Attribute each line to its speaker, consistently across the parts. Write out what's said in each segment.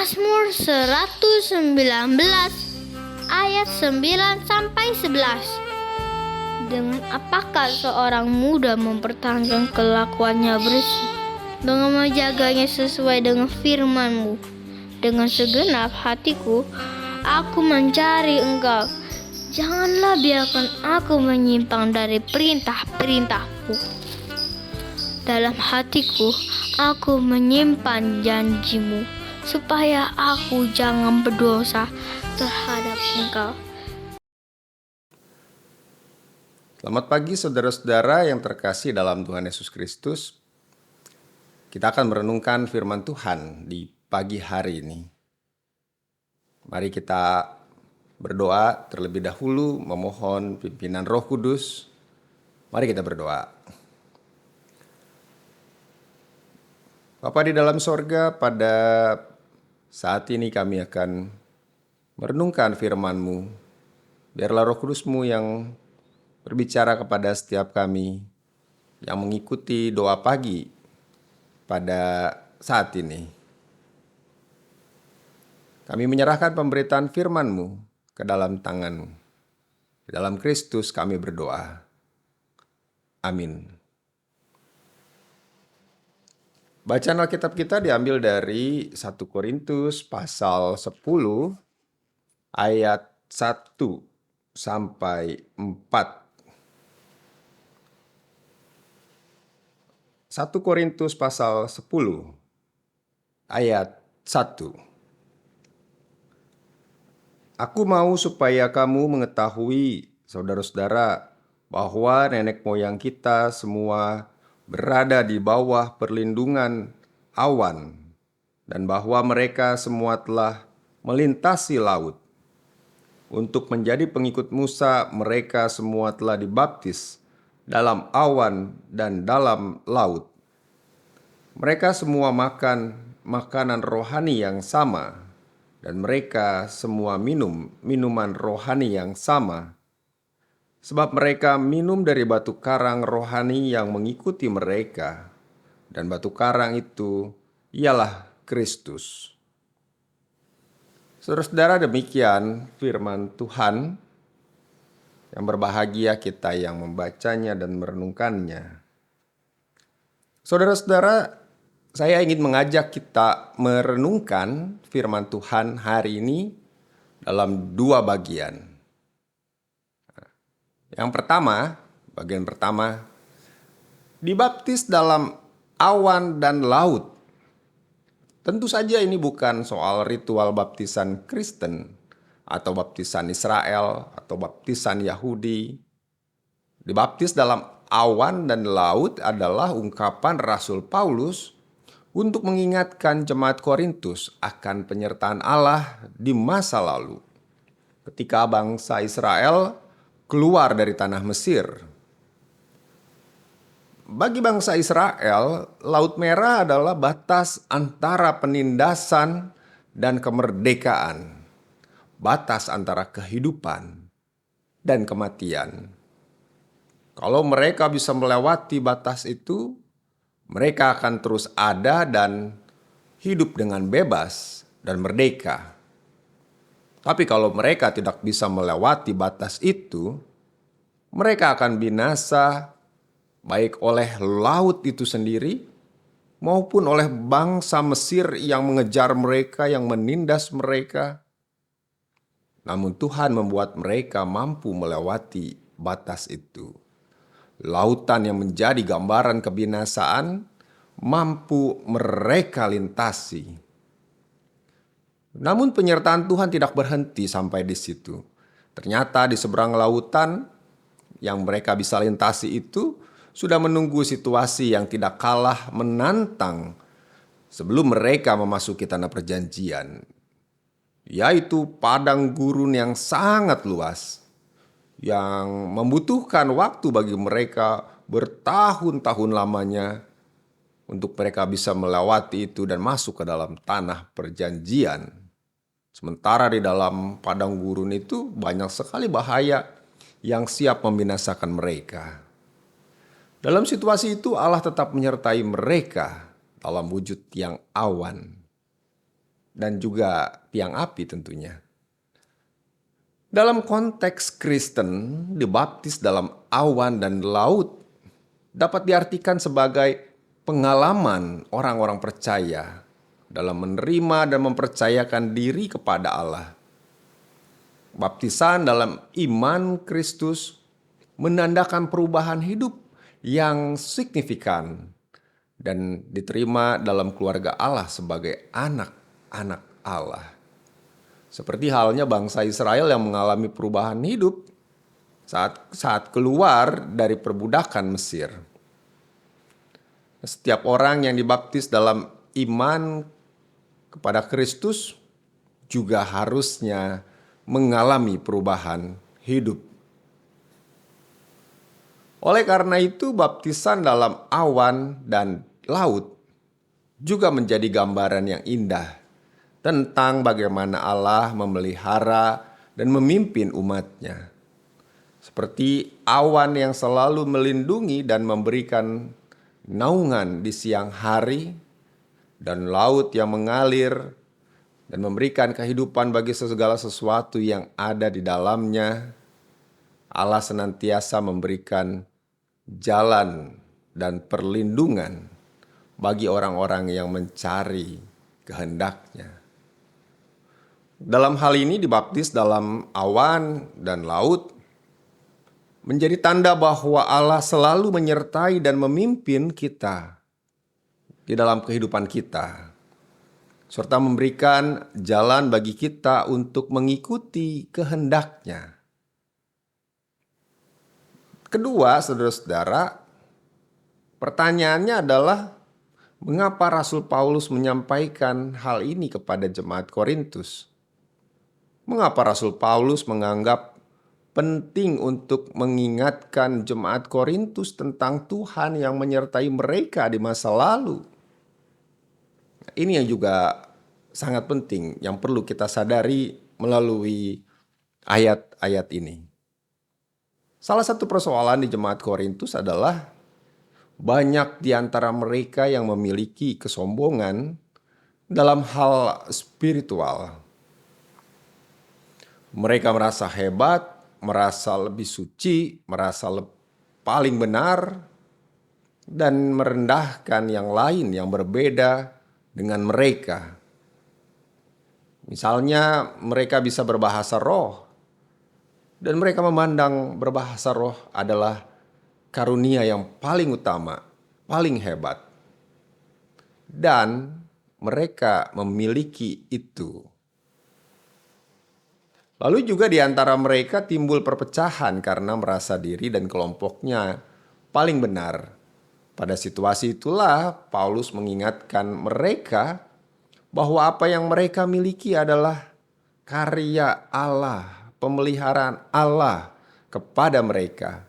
Speaker 1: Mazmur 119 ayat 9-11. Dengan apakah seorang muda mempertahankan kelakuannya bersih, dengan menjaganya sesuai dengan firman-Mu. Dengan segenap hatiku, aku mencari Engkau. Janganlah biarkan aku menyimpang dari perintah-perintah-Mu. Dalam hatiku, aku menyimpan janji-Mu, supaya aku jangan berdosa terhadap Engkau.
Speaker 2: Selamat pagi saudara-saudara yang terkasih dalam Tuhan Yesus Kristus. Kita akan merenungkan firman Tuhan di pagi hari ini. Mari kita berdoa terlebih dahulu memohon pimpinan Roh Kudus. Mari kita berdoa. Bapa di dalam sorga, pada saat ini kami akan merenungkan firman-Mu. Biarlah Roh Kudus-Mu yang berbicara kepada setiap kami yang mengikuti doa pagi pada saat ini. Kami menyerahkan pemberitaan firman-Mu ke dalam tangan-Mu. Di dalam Kristus kami berdoa. Amin. Bacaan Alkitab kita diambil dari 1 Korintus pasal 10 ayat 1 sampai 4. 1 Korintus pasal 10 ayat 1. Aku mau supaya kamu mengetahui, saudara-saudara, bahwa nenek moyang kita semua berada di bawah perlindungan awan, dan bahwa mereka semua telah melintasi laut. Untuk menjadi pengikut Musa, mereka semua telah dibaptis dalam awan dan dalam laut. Mereka semua makan makanan rohani yang sama, dan mereka semua minum minuman rohani yang sama. Sebab mereka minum dari batu karang rohani yang mengikuti mereka, dan batu karang itu ialah Kristus. Saudara-saudara, demikian firman Tuhan. Yang berbahagia kita yang membacanya dan merenungkannya. Saudara-saudara, saya ingin mengajak kita merenungkan firman Tuhan hari ini dalam dua bagian. Yang pertama, bagian pertama, dibaptis dalam awan dan laut. Tentu saja ini bukan soal ritual baptisan Kristen, atau baptisan Israel, atau baptisan Yahudi. Dibaptis dalam awan dan laut adalah ungkapan Rasul Paulus untuk mengingatkan jemaat Korintus akan penyertaan Allah di masa lalu, ketika bangsa Israel keluar dari tanah Mesir. Bagi bangsa Israel, Laut Merah adalah batas antara penindasan dan kemerdekaan. Batas antara kehidupan dan kematian. Kalau mereka bisa melewati batas itu, mereka akan terus ada dan hidup dengan bebas dan merdeka. Tapi kalau mereka tidak bisa melewati batas itu, mereka akan binasa baik oleh laut itu sendiri maupun oleh bangsa Mesir yang mengejar mereka, yang menindas mereka. Namun Tuhan membuat mereka mampu melewati batas itu. Lautan yang menjadi gambaran kebinasaan mampu mereka lintasi. Namun penyertaan Tuhan tidak berhenti sampai di situ. Ternyata di seberang lautan yang mereka bisa lintasi itu sudah menunggu situasi yang tidak kalah menantang sebelum mereka memasuki tanah perjanjian, yaitu padang gurun yang sangat luas, yang membutuhkan waktu bagi mereka bertahun-tahun lamanya untuk mereka bisa melewati itu dan masuk ke dalam tanah perjanjian. Sementara di dalam padang gurun itu banyak sekali bahaya yang siap membinasakan mereka. Dalam situasi itu Allah tetap menyertai mereka dalam wujud yang awan. dan juga tiang api tentunya. Dalam konteks Kristen, dibaptis dalam awan dan laut dapat diartikan sebagai pengalaman orang-orang percaya dalam menerima dan mempercayakan diri kepada Allah. Baptisan dalam iman Kristus menandakan perubahan hidup yang signifikan dan diterima dalam keluarga Allah sebagai anak-anak Allah. Seperti halnya bangsa Israel yang mengalami perubahan hidup saat keluar dari perbudakan Mesir. Setiap orang yang dibaptis dalam iman kepada Kristus juga harusnya mengalami perubahan hidup. Oleh karena itu, baptisan dalam awan dan laut juga menjadi gambaran yang indah tentang bagaimana Allah memelihara dan memimpin umat-Nya. Seperti awan yang selalu melindungi dan memberikan naungan di siang hari, dan laut yang mengalir dan memberikan kehidupan bagi segala sesuatu yang ada di dalamnya. Allah senantiasa memberikan jalan dan perlindungan bagi orang-orang yang mencari kehendak-Nya. Dalam hal ini dibaptis dalam awan dan laut menjadi tanda bahwa Allah selalu menyertai dan memimpin kita di dalam kehidupan kita, serta memberikan jalan bagi kita untuk mengikuti kehendak-Nya. Kedua, saudara-saudara, pertanyaannya adalah mengapa Rasul Paulus menyampaikan hal ini kepada jemaat Korintus? Mengapa Rasul Paulus menganggap penting untuk mengingatkan jemaat Korintus tentang Tuhan yang menyertai mereka di masa lalu? Ini yang juga sangat penting yang perlu kita sadari melalui ayat-ayat ini. Salah satu persoalan di jemaat Korintus adalah banyak di antara mereka yang memiliki kesombongan dalam hal spiritual. Mereka merasa hebat, merasa lebih suci, merasa paling benar, dan merendahkan yang lain yang berbeda dengan mereka. Misalnya mereka bisa berbahasa roh, dan mereka memandang berbahasa roh adalah karunia yang paling utama, paling hebat. Dan mereka memiliki itu. Lalu juga di antara mereka timbul perpecahan karena merasa diri dan kelompoknya paling benar. Pada situasi itulah Paulus mengingatkan mereka bahwa apa yang mereka miliki adalah karya Allah, pemeliharaan Allah kepada mereka,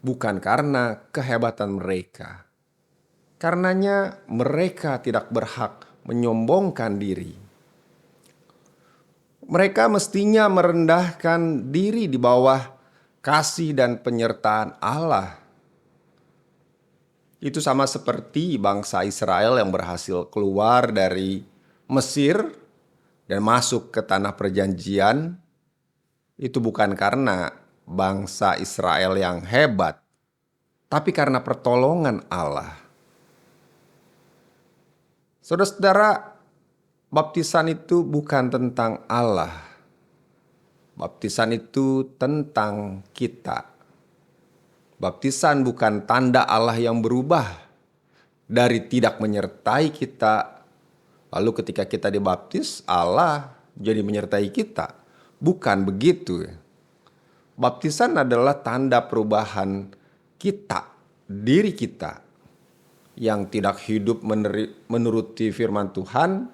Speaker 2: bukan karena kehebatan mereka. Karenanya mereka tidak berhak menyombongkan diri. Mereka mestinya merendahkan diri di bawah kasih dan penyertaan Allah. Itu sama seperti bangsa Israel yang berhasil keluar dari Mesir dan masuk ke tanah perjanjian. Itu bukan karena bangsa Israel yang hebat, tapi karena pertolongan Allah. Saudara-saudara, baptisan itu bukan tentang Allah. Baptisan itu tentang kita. Baptisan bukan tanda Allah yang berubah dari tidak menyertai kita, lalu ketika kita dibaptis, Allah jadi menyertai kita. Bukan begitu. Baptisan adalah tanda perubahan kita, diri kita, yang tidak hidup menuruti firman Tuhan,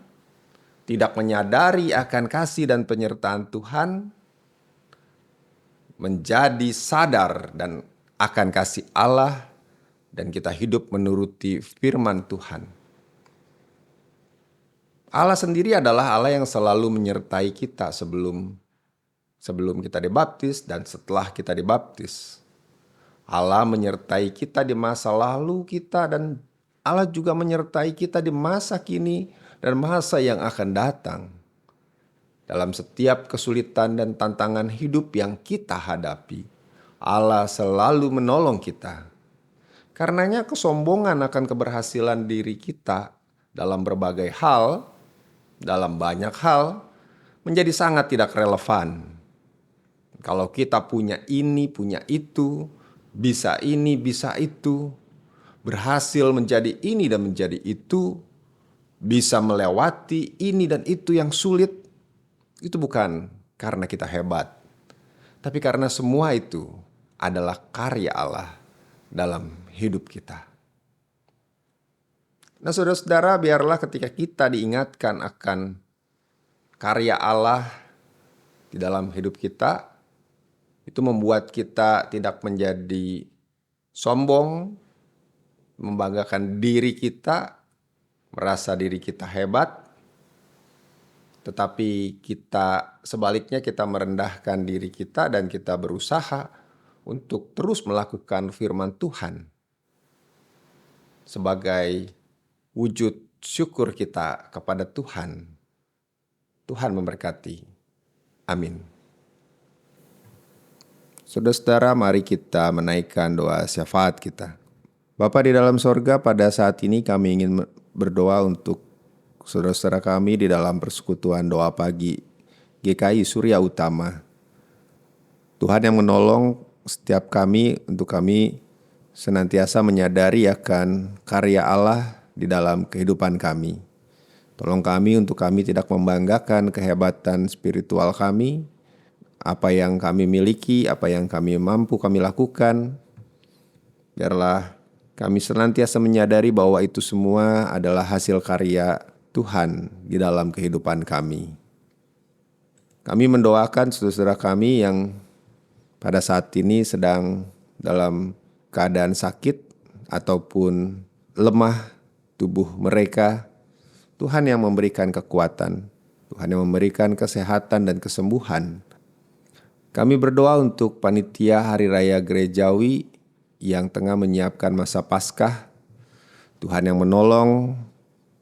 Speaker 2: tidak menyadari akan kasih dan penyertaan Tuhan, menjadi sadar dan akan kasih Allah, dan kita hidup menuruti firman Tuhan. Allah sendiri adalah Allah yang selalu menyertai kita sebelum kita dibaptis dan setelah kita dibaptis. Allah menyertai kita di masa lalu kita, dan Allah juga menyertai kita di masa kini dan masa yang akan datang. Dalam setiap kesulitan dan tantangan hidup yang kita hadapi, Allah selalu menolong kita. Karenanya kesombongan akan keberhasilan diri kita dalam berbagai hal, dalam banyak hal, menjadi sangat tidak relevan. Kalau kita punya ini, punya itu, bisa ini, bisa itu, berhasil menjadi ini dan menjadi itu, bisa melewati ini dan itu yang sulit, itu bukan karena kita hebat, tapi karena semua itu adalah karya Allah dalam hidup kita. Nah, saudara-saudara, biarlah ketika kita diingatkan akan karya Allah di dalam hidup kita, itu membuat kita tidak menjadi sombong, membanggakan diri kita, merasa diri kita hebat, tetapi kita sebaliknya kita merendahkan diri kita dan kita berusaha untuk terus melakukan firman Tuhan sebagai wujud syukur kita kepada Tuhan. Tuhan memberkati. Amin. Saudara-saudara, mari kita menaikkan doa syafaat kita. Bapa di dalam sorga, pada saat ini kami ingin berdoa untuk saudara-saudara kami di dalam persekutuan doa pagi GKI Surya Utama. Tuhan yang menolong setiap kami untuk kami senantiasa menyadari akan karya Allah di dalam kehidupan kami. Tolong kami untuk kami tidak membanggakan kehebatan spiritual kami, apa yang kami miliki, apa yang kami mampu kami lakukan. Biarlah kami senantiasa menyadari bahwa itu semua adalah hasil karya Tuhan di dalam kehidupan kami. Kami mendoakan saudara-saudara kami yang pada saat ini sedang dalam keadaan sakit ataupun lemah tubuh mereka. Tuhan yang memberikan kekuatan, Tuhan yang memberikan kesehatan dan kesembuhan. Kami berdoa untuk panitia Hari Raya Gerejawi yang tengah menyiapkan masa Paskah. Tuhan yang menolong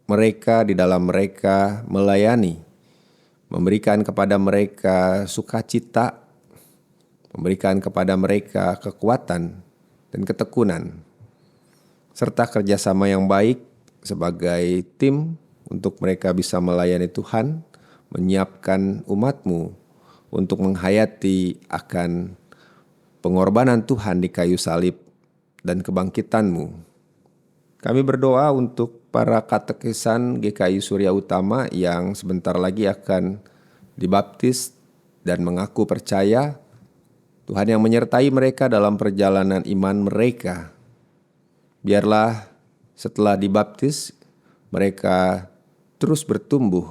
Speaker 2: mereka di dalam mereka melayani, memberikan kepada mereka sukacita, memberikan kepada mereka kekuatan dan ketekunan, serta kerjasama yang baik sebagai tim untuk mereka bisa melayani Tuhan, menyiapkan umat-Mu untuk menghayati akan pengorbanan Tuhan di kayu salib dan kebangkitan-Mu. Kami berdoa untuk para katekisan GKI Surya Utama yang sebentar lagi akan dibaptis dan mengaku percaya. Tuhan yang menyertai mereka dalam perjalanan iman mereka. Biarlah setelah dibaptis mereka terus bertumbuh.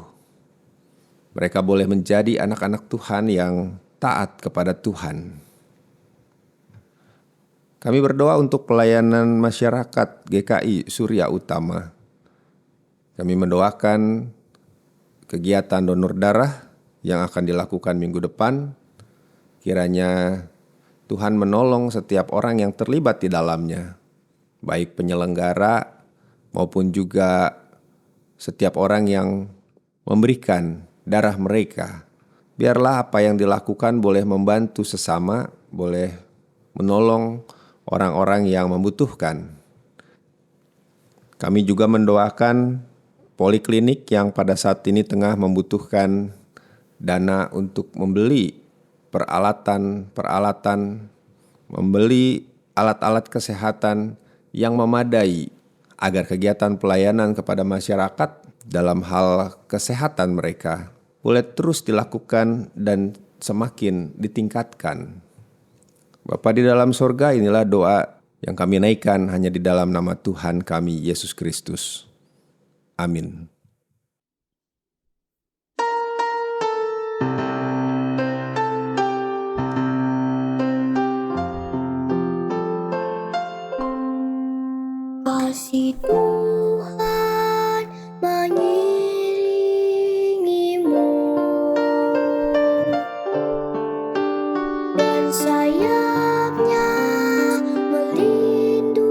Speaker 2: Mereka boleh menjadi anak-anak Tuhan yang taat kepada Tuhan. Kami berdoa untuk pelayanan masyarakat GKI Surya Utama. Kami mendoakan kegiatan donor darah yang akan dilakukan minggu depan. Kiranya Tuhan menolong setiap orang yang terlibat di dalamnya, baik penyelenggara maupun juga setiap orang yang memberikan darah mereka. Biarlah apa yang dilakukan boleh membantu sesama, boleh menolong orang-orang yang membutuhkan. Kami juga mendoakan poliklinik yang pada saat ini tengah membutuhkan dana untuk membeli peralatan, membeli alat-alat kesehatan yang memadai agar kegiatan pelayanan kepada masyarakat dalam hal kesehatan mereka boleh terus dilakukan dan semakin ditingkatkan. Bapa di dalam sorga, inilah doa yang kami naikkan hanya di dalam nama Tuhan kami, Yesus Kristus. Amin.
Speaker 1: Kasih Tuhan mengiringimu dan sayapnya melindungimu.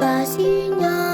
Speaker 1: kasihnya